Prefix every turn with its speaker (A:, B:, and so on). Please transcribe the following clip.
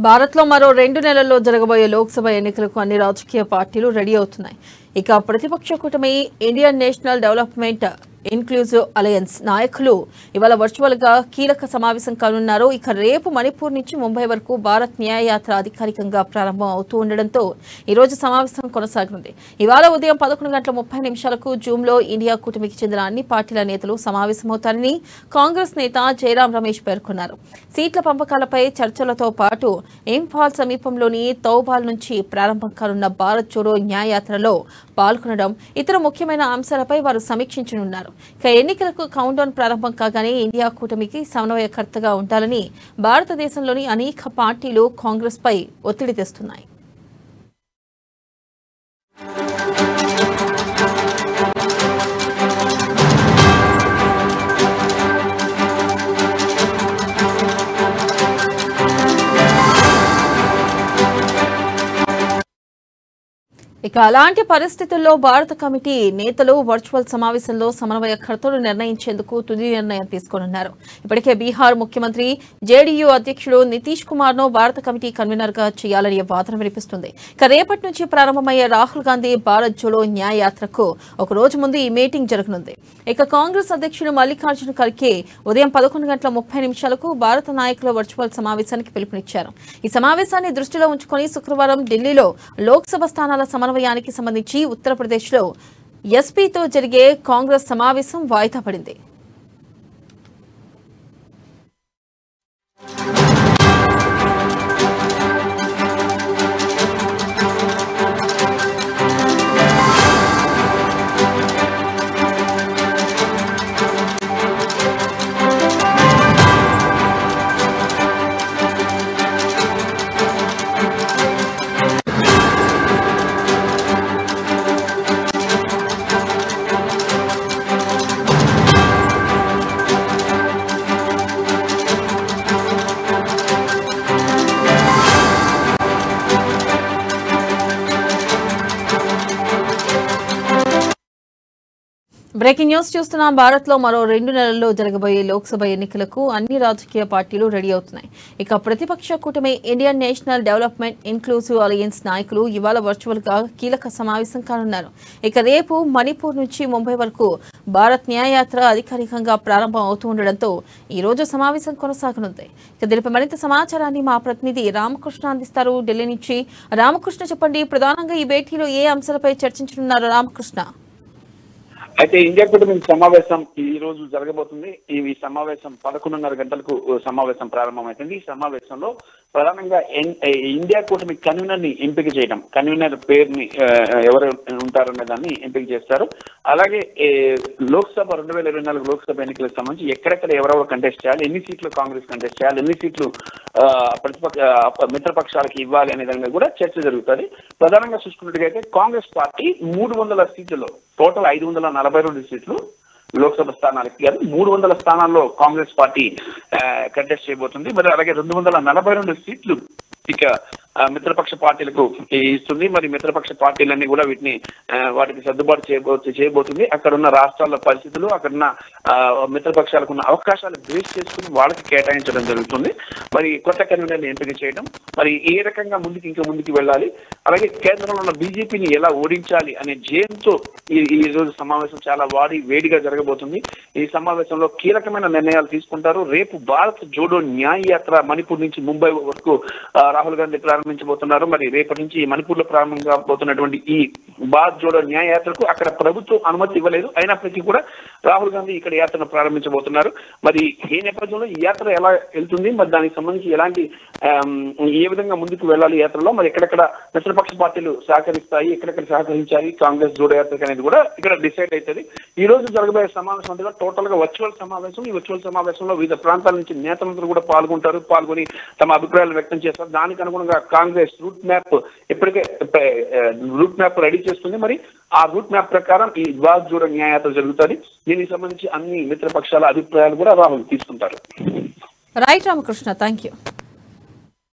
A: భారత్ లో మరో 2 నెలల్లో జరగబోయే లోక్సభ ఎన్నికలకు అన్ని రాజకీయ పార్టీలు రెడీ అవుతున్నాయి. ఇక ప్రతిపక్ష కూటమి Indian national development inclusive alliance నాయకులు ఇవాళ వర్చువల్ గా కీలక సమావేశం కానున్నారు. ఇక రేపు మణిపూర్ నుంచి ముంబై వరకు భారత్ న్యాయ యాత్ర అధికారికంగా ప్రారంభం అవుతూ ఉండడంతో ఈ రోజు సమావేశం కొనసాగనుంది. ఇవాళ ఉదయం 11:30 జూమ్ లో ఇండియా కూటమికి చెందిన అన్ని పార్టీల నేతలు సమావేశమవుతారని కాంగ్రెస్ నేత జయరాం రమేష్ పేర్కొన్నారు. సీట్ల పంపకాలపై చర్చలతో పాటు ఇంఫాల్ సమీపంలోని తౌబాల్ నుంచి ప్రారంభం కానున్న భారత్ జోడో న్యాయ యాత్రలో పాల్గొనడం ఇతర ముఖ్యమైన అంశాలపై వారు సమీక్షించనున్నారు. ఇక ఎన్నికలకు కౌంట్ డౌన్ ప్రారంభం కాగానే ఇండియా కూటమికి సమన్వయకర్తగా ఉండాలని భారతదేశంలోని అనేక పార్టీలు కాంగ్రెస్ పై ఒత్తిడి తెస్తున్నాయి. ఇక అలాంటి పరిస్థితుల్లో భారత కమిటీ నేతలు వర్చువల్ సమావేశంలో సమన్వయకర్తలు నిర్ణయించేందుకు తుది నిర్ణయం తీసుకోనున్నారు. ఇప్పటికే బీహార్ ముఖ్యమంత్రి జేడీయూ అధ్యక్షుడు నితీష్ కుమార్ ను భారత కమిటీ కన్వీనర్ గా చేయాలని వాదన వినిపిస్తుంది. ఇక రేపటి నుంచి ప్రారంభమయ్యే రాహుల్ గాంధీ భారత్ జోడో న్యాయ యాత్రకు ఒక రోజు ముందు ఈ మీటింగ్ జరగనుంది. ఇక కాంగ్రెస్ అధ్యక్షుడు మల్లికార్జున ఖర్గే ఉదయం 11:30 భారత నాయకుల వర్చువల్ సమావేశానికి పిలుపునిచ్చారు. ఈ సమావేశాన్ని దృష్టిలో ఉంచుకుని శుక్రవారం ఢిల్లీలో లోక్సభ స్థానాల సమన్వయానికి సంబంధించి ఉత్తరప్రదేశ్ లో ఎస్పీతో జరిగే కాంగ్రెస్ సమావేశం వాయిదా పడింది. బ్రేకింగ్ న్యూస్ చూస్తున్నాం. భారత్ లో మరో 2 నెలల్లో జరగబోయే లోక్సభ ఎన్నికలకు అన్ని రాజకీయ పార్టీలు రెడీ అవుతున్నాయి. ఇక ప్రతిపక్ష కూటమి Indian national development inclusive alliance నాయకులు ఇవాళ వర్చువల్ గా కీలక సమావేశం కానున్నారు. ఇక రేపు మణిపూర్ నుంచి ముంబై వరకు భారత్ న్యాయ యాత్ర అధికారికంగా ప్రారంభం అవుతూ ఉండడంతో ఈ రోజు సమావేశం కొనసాగనుంది. ఇక దీనిపై మరింత సమాచారాన్ని మా ప్రతినిధి రామకృష్ణ అందిస్తారు ఢిల్లీ నుంచి. రామకృష్ణ, చెప్పండి, ప్రధానంగా ఈ భేటీలో ఏ అంశాలపై చర్చించనున్నారు? రామకృష్ణ.
B: అయితే ఇండియా కూటమి సమావేశం ఈ రోజు జరగబోతుంది. ఈ సమావేశం 11:30 గంటలకు సమావేశం ప్రారంభమవుతుంది. ఈ సమావేశంలో ప్రధానంగా ఇండియా కూటమి కన్వీనర్ ని ఎంపిక చేయడం, కన్వీనర్ పేరుని ఎవరు ఉంటారనే దాన్ని ఎంపిక చేస్తారు. అలాగే లోక్సభ 2024 లోక్సభ ఎన్నికలకు సంబంధించి ఎక్కడెక్కడ ఎవరెవరు కంటెస్ట్ చేయాలి, ఎన్ని సీట్లు కాంగ్రెస్ కంటెస్ట్ చేయాలి, ఎన్ని సీట్లు మిత్రపక్షాలకు ఇవ్వాలి అనే దాని మీద కూడా చర్చ జరుగుతుంది. ప్రధానంగా చూసుకున్నట్టుగా కాంగ్రెస్ పార్టీ 300 సీట్లలో టోటల్ 542 సీట్లు లోక్సభ స్థానాలకి కాదు, 300 స్థానాల్లో కాంగ్రెస్ పార్టీ కంటెస్ట్ చేయబోతుంది. మరి అలాగే 242 సీట్లు ఇక మిత్రపక్ష పార్టీలకు ఇస్తుంది. మరి మిత్రపక్ష పార్టీలన్నీ కూడా వాటికి సర్దుబాటు చేయబోతుంది. అక్కడ ఉన్న రాష్ట్రాల పరిస్థితులు, అక్కడున్న మిత్రపక్షాలకు ఉన్న అవకాశాలు బేస్ చేసుకుని వాళ్ళకి కేటాయించడం జరుగుతుంది. మరి కొత్త కన్వీనర్ని ఎంపిక చేయడం, మరి ఏ రకంగా ముందుకు వెళ్ళాలి, అలాగే కేంద్రంలో ఉన్న బీజేపీని ఎలా ఓడించాలి అనే జయంతో ఈ రోజు సమావేశం చాలా వేడిగా జరగబోతుంది. ఈ సమావేశంలో కీలకమైన నిర్ణయాలు తీసుకుంటారు. రేపు భారత్ జోడో న్యాయ యాత్ర మణిపూర్ నుంచి ముంబై వరకు రాహుల్ గాంధీ ప్రారంభించబోతున్నారు. మరి రేపటి నుంచి మణిపూర్ లో ప్రారంభం కాబోతున్నటువంటి ఈ భారత్ జోడో న్యాయ యాత్రకు అక్కడ ప్రభుత్వం అనుమతి ఇవ్వలేదు. అయినప్పటికీ కూడా రాహుల్ గాంధీ ఇక్కడ యాత్రను ప్రారంభించబోతున్నారు. మరి ఈ నేపథ్యంలో ఈ యాత్ర ఎలా వెళ్తుంది, మరి దానికి సంబంధించి ఎలాంటి ఏ విధంగా ముందుకు వెళ్ళాలి యాత్రలో, మరి ఎక్కడెక్కడ మిత్రపక్ష పార్టీలు సహకరిస్తాయి, ఎక్కడెక్కడ సహకరించాలి కాంగ్రెస్ జోడో యాత్రకు అనేది కూడా ఇక్కడ డిసైడ్ అవుతుంది. ఈ రోజు జరగబోయే సమావేశం అంతా టోటల్ గా వర్చువల్ సమావేశం. ఈ వర్చువల్ సమావేశంలో వివిధ ప్రాంతాల నుంచి నేతలందరూ కూడా పాల్గొని తమ అభిప్రాయాలు వ్యక్తం చేస్తారు. దానికి అనుగుణంగా కాంగ్రెస్ రూట్ మ్యాప్ రెడీ చేస్తుంది. మరి ఆ రూట్ మ్యాప్ ప్రకారం ఈ భారత్ జోడో న్యాయ యాత్ర జరుగుతుంది. దీనికి సంబంధించి అన్ని మిత్రపక్షాల అభిప్రాయాలు కూడా రాహుల్ తీసుకుంటారు.
A: Right Ramakrishna, thank you.